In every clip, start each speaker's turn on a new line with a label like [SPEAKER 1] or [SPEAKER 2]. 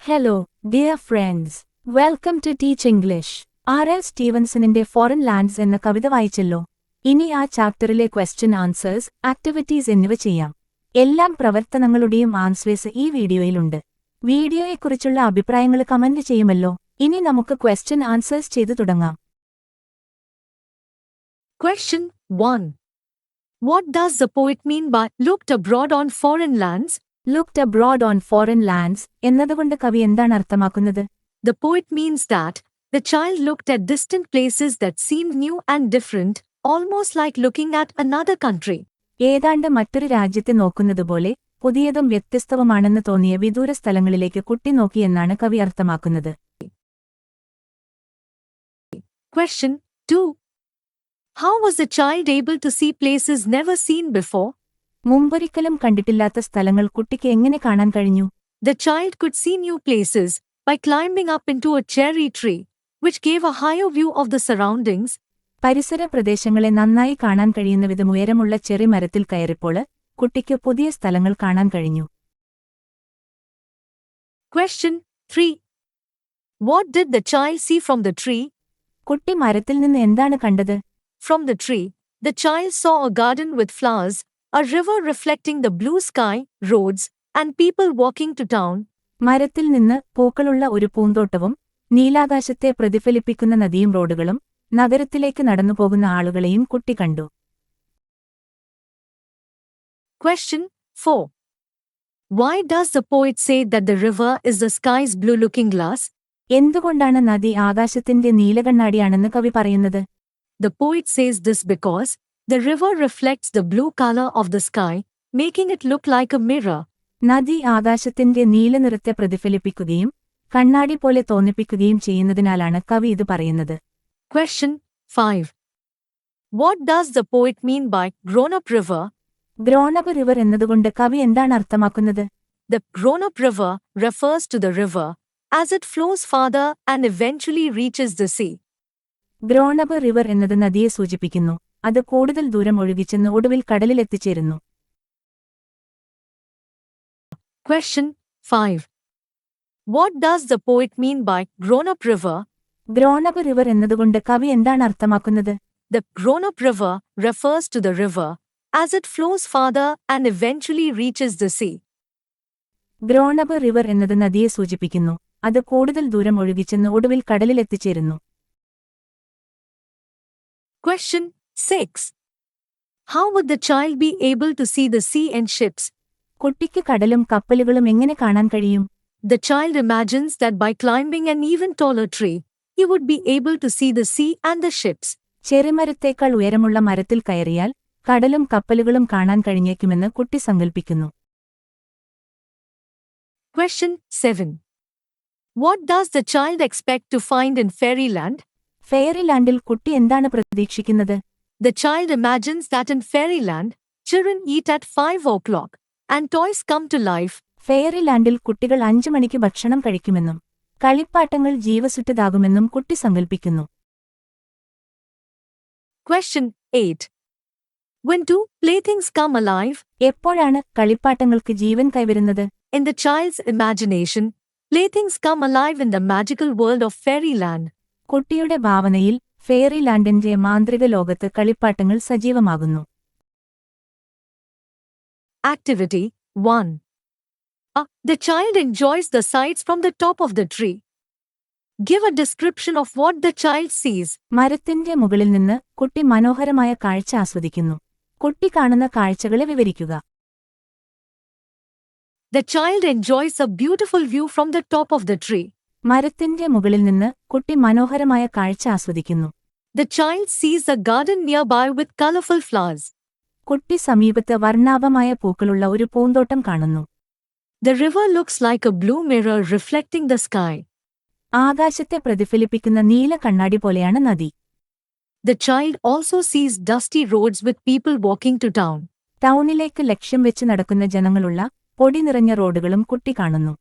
[SPEAKER 1] Hello, dear friends. Welcome to Teach English. R.L. സ്റ്റീവൻസണിന്റെ foreign lands എന്ന കവിത വായിച്ചല്ലോ. ഇനി ആ ചാപ്റ്ററിലെ ക്വസ്റ്റ്യൻ ആൻസേഴ്സ്, ആക്ടിവിറ്റീസ് എന്നിവ ചെയ്യാം. എല്ലാം പ്രവർത്തനങ്ങളുടെയും ആൻസേഴ്സ് ഈ വീഡിയോയിലുണ്ട്. വീഡിയോയെക്കുറിച്ചുള്ള അഭിപ്രായങ്ങൾ കമന്റ് ചെയ്യുമല്ലോ. ഇനി നമുക്ക് ക്വസ്റ്റ്യൻ ആൻസേഴ്സ് ചെയ്തു തുടങ്ങാം.
[SPEAKER 2] Question 1. What does the poet mean by looked abroad on foreign lands?
[SPEAKER 1] Looked abroad on foreign lands എന്നതുകൊണ്ട് കവി എന്താണ് അർത്ഥമാക്കുന്നത്?
[SPEAKER 2] The poet means that the child looked at distant places that seemed new and different, almost like looking at another country.
[SPEAKER 1] ഏതാണ്ട് മറ്റൊരു രാജ്യത്തെ നോക്കുന്നതുപോലെ പുതിയതും വ്യത്യസ്തവുമാണെന്ന് തോന്നിയ വിദൂര സ്ഥലങ്ങളിലേക്ക് കുട്ടി നോക്കിയെന്നാണ് കവി അർത്ഥമാക്കുന്നത്.
[SPEAKER 2] Question 2. How was the child able to see places never seen before?
[SPEAKER 1] മുമ്പൊരിക്കലും കണ്ടിട്ടില്ലാത്ത സ്ഥലങ്ങൾ കുട്ടിക്ക് എങ്ങനെ കാണാൻ കഴിഞ്ഞു?
[SPEAKER 2] The child could see new places by climbing up into a cherry tree, which gave a higher view of the surroundings.
[SPEAKER 1] പരിസര പ്രദേശങ്ങളെ നന്നായി കാണാൻ കഴിയുന്ന വിധം ഉയരമുള്ള ചെറി മരത്തിൽ കയറിപ്പോൾ കുട്ടിക്ക് പുതിയ സ്ഥലങ്ങൾ കാണാൻ കഴിഞ്ഞു.
[SPEAKER 2] Question 3. What did the child see from the tree?
[SPEAKER 1] കുട്ടി മരത്തിൽ നിന്ന് എന്താണ് കണ്ടത്?
[SPEAKER 2] From the tree, the child saw a garden with flowers, a river reflecting the blue sky, roads, and people walking to town.
[SPEAKER 1] മരത്തിൽ നിന്ന് പൂക്കളുള്ള ഒരു പൂന്തോട്ടവും നീലാകാശത്തെ പ്രതിഫലിപ്പിക്കുന്ന നദിയും റോഡുകളും നഗരത്തിലേക്ക് നടന്നുപോകുന്ന ആളുകളെയും കുട്ടി കണ്ടു.
[SPEAKER 2] Question 4. Why does the poet say that the river is the sky's blue-looking glass?
[SPEAKER 1] എന്തുകൊണ്ടാണ് നദി ആകാശത്തിന്റെ നീലകണ്ണാടിയാണെന്ന് കവി പറയുന്നത്?
[SPEAKER 2] The poet says this because the river reflects the blue color of the sky, making it look like a mirror.
[SPEAKER 1] നദി ആകാശത്തിന്റെ നീലനിറത്തെ പ്രതിഫലിപ്പിക്കുകയും കണ്ണാടി പോലെ തോന്നിപ്പിക്കുകയും ചെയ്യുന്നതിനാലാണ് കവി ഇത് പറയുന്നത്.
[SPEAKER 2] Question 5. What does the poet mean by grown-up river?
[SPEAKER 1] Grown-up river എന്നതുകൊണ്ട് കവി എന്താണ് അർത്ഥമാക്കുന്നത്?
[SPEAKER 2] The grown-up river refers to the river as it flows farther and eventually reaches the sea.
[SPEAKER 1] Grown-up river എന്നത് നദിയെ സൂചിപ്പിക്കുന്നു. അത് കൂടുതൽ ദൂരം ഒഴുകിച്ചെന്ന് ഒടുവിൽ കടലിലെത്തിച്ചേരുന്നു.
[SPEAKER 2] Question 5. What does the poet mean by grown-up river?
[SPEAKER 1] Grown-up river എന്നതുകൊണ്ട് കവി എന്താണ് അർത്ഥമാക്കുന്നത്?
[SPEAKER 2] The grown-up river refers to the river as it flows farther and eventually reaches the sea.
[SPEAKER 1] Grown-up river എന്നത് നദിയെ സൂചിപ്പിക്കുന്നു. അത് കൂടുതൽ ദൂരം ഒഴുകിച്ചെന്ന് ഒടുവിൽ കടലിലെത്തിച്ചേരുന്നു.
[SPEAKER 2] Question 6. How would the child be able to see the sea and ships?
[SPEAKER 1] കുട്ടിക്ക് കടലും കപ്പലുകളും എങ്ങനെ കാണാൻ കഴിയും?
[SPEAKER 2] The child imagines that by climbing an even taller tree, he would be able to see the sea and the ships.
[SPEAKER 1] ചെറുമരത്തേക്കാൾ ഉയരമുള്ള മരത്തിൽ കയറിയാൽ കടലും കപ്പലുകളും കാണാൻ കഴിഞ്ഞേക്കുമെന്ന് കുട്ടി സങ്കൽപ്പിക്കുന്നു.
[SPEAKER 2] Question 7. What does the child expect to find in fairyland?
[SPEAKER 1] ഫെയറിലാൻഡിൽ കുട്ടി എന്താണ് പ്രതീക്ഷിക്കുന്നത്?
[SPEAKER 2] The child imagines that in fairyland, children eat at 5 o'clock, and toys come to life.
[SPEAKER 1] ഫെയറിലാൻഡിൽ കുട്ടികൾ 5 മണിക്ക് ഭക്ഷണം കഴിക്കുമെന്നും കളിപ്പാട്ടങ്ങൾ ജീവസുറ്റതാകുമെന്നും കുട്ടി സങ്കൽപ്പിക്കുന്നു.
[SPEAKER 2] Question 8. When do playthings come alive?
[SPEAKER 1] എപ്പോഴാണ് കളിപ്പാട്ടങ്ങൾക്ക് ജീവൻ കൈവരുന്നത്?
[SPEAKER 2] In the child's imagination, playthings come alive in the magical world of fairyland.
[SPEAKER 1] കുട്ടിയുടെ ഭാവനയിൽ ഫെയറിലാൻഡിന്റെ മാന്ത്രിക ലോകത്ത് കളിപ്പാട്ടങ്ങൾ സജീവമാകുന്നു.
[SPEAKER 2] Activity 1. The child enjoys the sights from the top of the tree. Give a description of what the child sees.
[SPEAKER 1] മരത്തിന്റെ മുകളിൽ നിന്ന് കുട്ടി മനോഹരമായ കാഴ്ച ആസ്വദിക്കുന്നു. കുട്ടി കാണുന്ന കാഴ്ചകളെ വിവരിക്കുക.
[SPEAKER 2] The child enjoys a beautiful view from the top of the tree.
[SPEAKER 1] മരത്തിന്റെ മുകളിൽ നിന്ന് കുട്ടി മനോഹരമായ കാഴ്ച ആസ്വദിക്കുന്നു.
[SPEAKER 2] The child sees a garden nearby with colorful flowers.
[SPEAKER 1] കുട്ടി സമീപത്ത് വർണ്ണാഭമായ പൂക്കളുള്ള ഒരു പൂന്തോട്ടം കാണുന്നു.
[SPEAKER 2] The river looks like a blue mirror reflecting the sky.
[SPEAKER 1] ആകാശത്തെ പ്രതിഫലിപ്പിക്കുന്ന നീല കണ്ണാടി പോലെയാണ് നദി.
[SPEAKER 2] The child also sees dusty roads with people walking to town.
[SPEAKER 1] ടൗണിലേക്ക് ലക്ഷ്യം വെച്ച് നടക്കുന്ന ജനങ്ങളുള്ള പൊടി നിറഞ്ഞ റോഡുകളും കുട്ടി കാണുന്നു.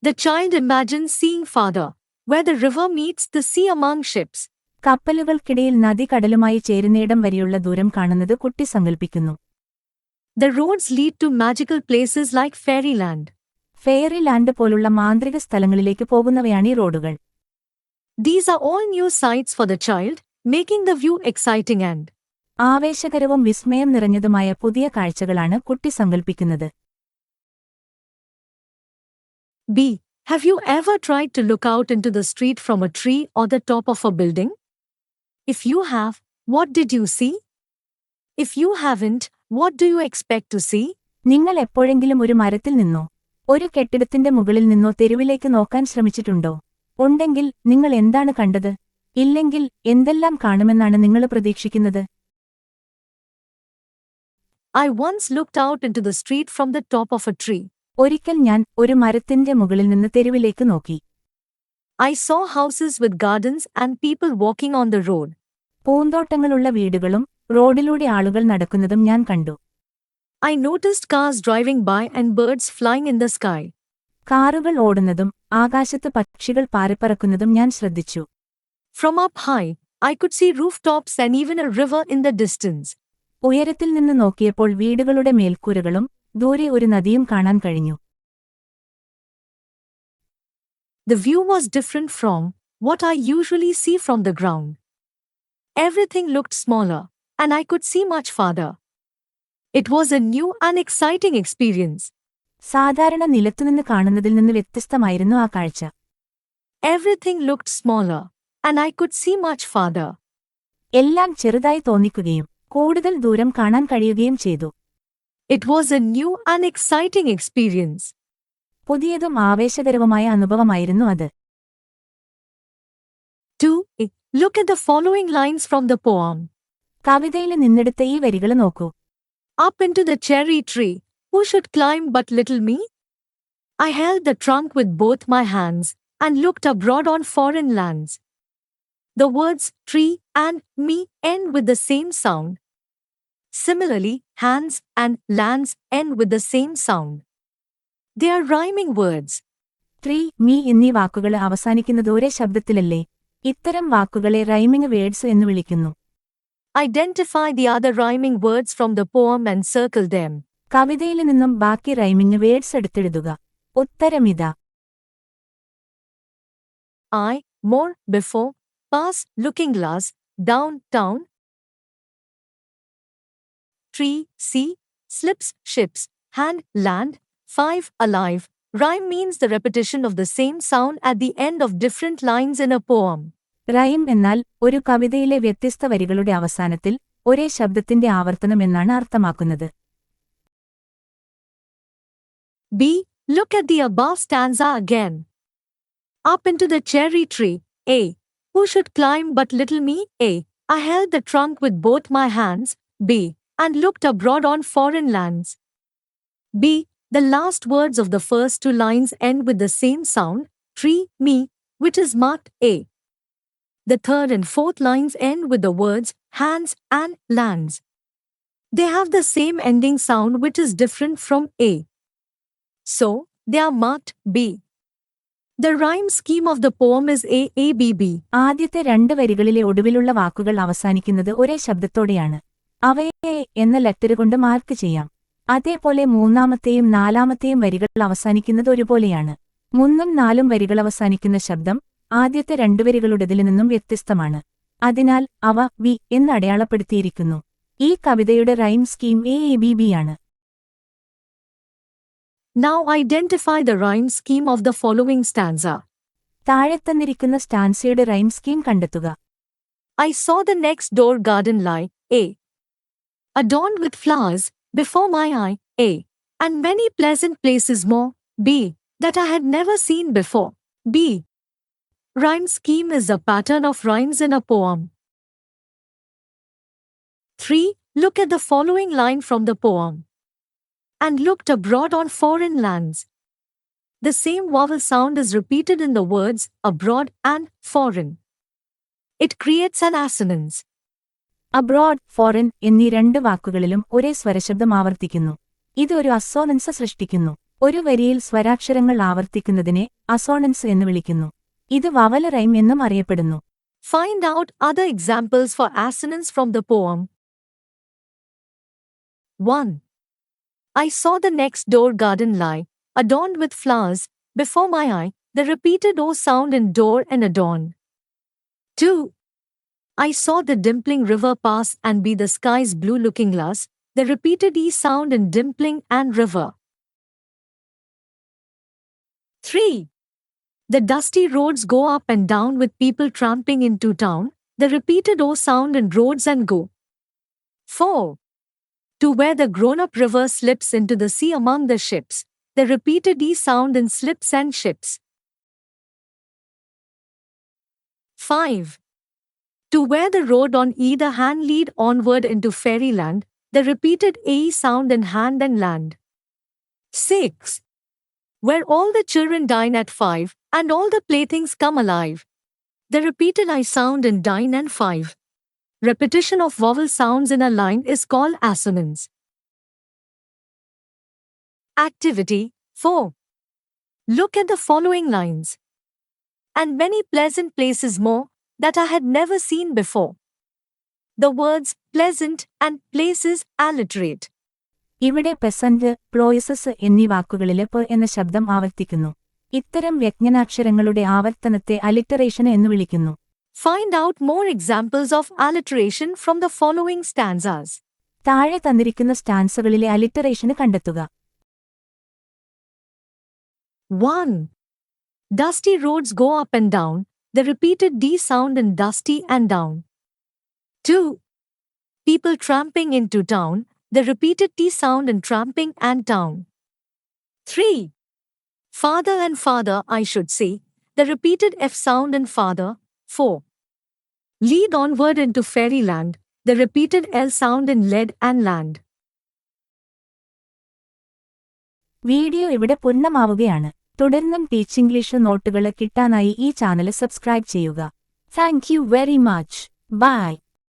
[SPEAKER 2] The child imagines seeing farther, where the river meets the sea among ships.
[SPEAKER 1] കപ്പലുകൾക്കിടയിൽ നദി കടലുമായി ചേരുന്നിടം വരെയുള്ള ദൂരം കാണുന്നത് കുട്ടി സങ്കൽപ്പിക്കുന്നു.
[SPEAKER 2] The roads lead to magical places like fairyland.
[SPEAKER 1] Fairy land പോലുള്ള മാന്ത്രിക സ്ഥലങ്ങളിലേക്ക് പോകുന്നവയാണ് ഈ റോഡുകൾ.
[SPEAKER 2] These are all new sights for the child, making the view exciting and
[SPEAKER 1] ആവേശകരവും വിസ്മയം നിറഞ്ഞതുമായ പുതിയ കാഴ്ചകളാണ് കുട്ടി സങ്കൽപ്പിക്കുന്നത്.
[SPEAKER 2] B. Have you ever tried to look out into the street from a tree or the top of a building? If you have, what did you see? If you haven't, what do you expect to see?
[SPEAKER 1] നിങ്ങൾ എപ്പോഴെങ്കിലും ഒരു മരത്തിൽ നിന്നോ ഒരു കെട്ടിടത്തിന്റെ മുകളിൽ നിന്നോ തെരുവിലേക്ക് നോക്കാൻ ശ്രമിച്ചിട്ടുണ്ടോ? ഉണ്ടെങ്കിൽ നിങ്ങൾ എന്താണ് കണ്ടത്? ഇല്ലെങ്കിൽ എന്തെല്ലാം കാണുമെന്നാണ് നിങ്ങൾ പ്രതീക്ഷിക്കുന്നത്?
[SPEAKER 2] I once looked out into the street from the top of a tree.
[SPEAKER 1] ഒരിക്കൽ ഞാൻ ഒരു മരത്തിന്റെ മുകളിൽ നിന്ന് തെരുവിലേക്ക് നോക്കി.
[SPEAKER 2] I saw houses with gardens and people walking on the road.
[SPEAKER 1] പൂന്തോട്ടങ്ങളുള്ള വീടുകളും റോഡിലൂടെ ആളുകൾ നടക്കുന്നതും ഞാൻ കണ്ടു.
[SPEAKER 2] I noticed cars driving by and birds flying in the sky.
[SPEAKER 1] കാറുകൾ ഓടുന്നതും ആകാശത്ത് പക്ഷികൾ പാറിപ്പറക്കുന്നതും ഞാൻ ശ്രദ്ധിച്ചു.
[SPEAKER 2] From up high, I could see rooftops and even a river in the distance.
[SPEAKER 1] ഉയരത്തിൽ നിന്ന് നോക്കിയപ്പോൾ വീടുകളുടെ മേൽക്കൂരകളും ദൂരെ ഒരു നദിയും കാണാൻ കഴിഞ്ഞു.
[SPEAKER 2] The view was different from what I usually see from the ground. Everything looked smaller, and I could see much farther. It was a new and exciting experience.
[SPEAKER 1] സാധാരണ നിലത്തുനിന്ന് കാണുന്നതിൽ നിന്ന് വ്യത്യസ്തമായിരുന്നു ആ കാഴ്ച.
[SPEAKER 2] Everything looked smaller, and I could see much farther.
[SPEAKER 1] എല്ലാം ചെറുതായി തോന്നിക്കുകയും കൂടുതൽ ദൂരം കാണാൻ കഴിയുകയും ചെയ്തു.
[SPEAKER 2] It was a new and exciting experience.
[SPEAKER 1] പുതിയതും ആവേശകരവുമായ അനുഭവമായിരുന്നു അത്.
[SPEAKER 2] 2. Look at the following lines from the poem.
[SPEAKER 1] കവിതയിൽ നിന്നെടുത്ത ഈ വരികൾ നോക്കൂ.
[SPEAKER 2] Up into the cherry tree, who should climb but little me? I held the trunk with both my hands, and looked abroad on foreign lands. The words tree and me end with the same sound. Similarly, hands and lands end with the same sound. They are rhyming words.
[SPEAKER 1] Tree, me എന്നീ വാക്കുകൾ അവസാനിക്കുന്നത് ഒരേ ശബ്ദത്തിലല്ലേ? ഇത്തരം വാക്കുകളെ rhyming words എന്ന് വിളിക്കുന്നു.
[SPEAKER 2] Identify the other rhyming words from the poem and circle them.
[SPEAKER 1] കവിതയിൽ നിന്നും ബാക്കി റൈമിംഗ് വേർഡ്സ് എടുത്തെഴുതുക. ഉത്തരമിതാ.
[SPEAKER 2] I, more, before, pass, looking glass, down, town. Tree, sea, slips, ships, hand, land. 5, alive. Rhyme means the repetition of the same sound at the end of different lines in a poem.
[SPEAKER 1] Rhyme എന്നാൽ ഒരു കവിതയിലെ വ്യത്യസ്ത വരികളുടെ അവസാനത്തിൽ ഒരേ ശബ്ദത്തിന്റെ ആവർത്തനം എന്നാണ് അർത്ഥമാക്കുന്നത്.
[SPEAKER 2] B. Look at the above stanza again. Up into the cherry tree. A. Who should climb but little me? A. I held the trunk with both my hands. B. And looked abroad on foreign lands. B. The last words of the first two lines end with the same sound, tree, me, which is marked A. The third and fourth lines end with the words hands and lands. They have the same ending sound which is different from A. So, they are marked B. The rhyme scheme of the poem is A A B B.
[SPEAKER 1] ആദ്യത്തെ രണ്ട് വരികളിലെ ഒടുവിലുള്ള വാക്കുകൾ അവസാനിക്കുന്നത് ഒരേ ശബ്ദത്തോടെയാണ്. അവയെ എന്ന letter കൊണ്ട് mark ചെയ്യാം. അതേപോലെ മൂന്നാമത്തെയും നാലാമത്തെയും വരികൾ അവസാനിക്കുന്നത് ഒരുപോലെയാണ്. 3ഉം 4ഉം വരികൾ അവസാനിക്കുന്ന ശബ്ദം ആദ്യത്തെ രണ്ട് വരികളുടേതിൽ നിന്നും വ്യത്യസ്തമാണ്. അതിനാൽ അവ വി എന്ന് അടയാളപ്പെടുത്തിയിരിക്കുന്നു. ഈ കവിതയുടെ റൈം സ്കീം AABB ആണ്.
[SPEAKER 2] Now identify the rhyme scheme of the following stanza.
[SPEAKER 1] താഴെ തന്നിരിക്കുന്ന സ്റ്റാൻസയുടെ റൈം സ്കീം കണ്ടെത്തുക.
[SPEAKER 2] I saw the next door garden lie, A. Adorned with flowers, before my eye, A. And many pleasant places more, B. That I had never seen before, B. Rhyme scheme is the pattern of rhymes in a poem. 3. Look at the following line from the poem. And looked abroad on foreign lands. The same vowel sound is repeated in the words abroad and foreign. It creates an assonance.
[SPEAKER 1] Abroad, foreign എന്നീ രണ്ട് വാക്കുകളിലും ഒരേ സ്വരശബ്ദം ആവർത്തിക്കുന്നു. ഇത് ഒരു assonance സൃഷ്ടിക്കുന്നു. ഒരു വരിയിൽ സ്വരാക്ഷരങ്ങൾ ആവർത്തിക്കുന്നതിനെ assonance എന്ന് വിളിക്കുന്നു. ഇത് വവൽ റൈം എന്നും അറിയപ്പെടുന്നു.
[SPEAKER 2] Find out other examples for assonance from the poem. 1. I saw the next door garden lie, adorned with flowers, before my eye, the repeated O sound in door and adorn. 2. I saw the dimpling river pass and be the sky's blue looking glass, the repeated E sound in dimpling and river. 3. The dusty roads go up and down with people tramping into town, the repeated O sound in roads and go. 4. To where the grown-up river slips into the sea among the ships, the repeated E sound in slips and ships. 5. To where the road on either hand lead onward into fairyland, the repeated A sound in hand and land. 6. Where all the children dine at 5, and all the playthings come alive, the repeated I sound in dine and 5. Repetition of vowel sounds in a line is called assonance. Activity 4. Look at the following lines. And many pleasant places more that I had never seen before. The words pleasant and places alliterate.
[SPEAKER 1] ഇവിടെ peasant, പ്ലോയസസ് എന്നീ വാക്കുകളിലെ പ എന്ന ശബ്ദം ആവർത്തിക്കുന്നു. ഇത്തരം വ്യഞ്ജനാക്ഷരങ്ങളുടെ ആവർത്തനത്തെ alliteration എന്ന് വിളിക്കുന്നു.
[SPEAKER 2] Find out more examples of alliteration from the following stanzas.
[SPEAKER 1] താഴെ തന്നിരിക്കുന്ന സ്റ്റാൻസകളിലെ അലിറ്ററേഷന് കണ്ടെത്തുക.
[SPEAKER 2] 1. Dusty roads go up and down, the repeated D sound in dusty and down. 2. People tramping into town, the repeated T sound in tramping and town. 3. Father and father I should say, the repeated F sound in father. 4. Lead onward into fairyland, the repeated L sound in lead and land.
[SPEAKER 1] Video ഇവിടെ പൂർണ്ണമാവുകയാണ്. തുടർന്നും teach English നോട്ടുകൾ കിട്ടാനായി ഈ channel subscribe ചെയ്യുക. Thank you very much. By.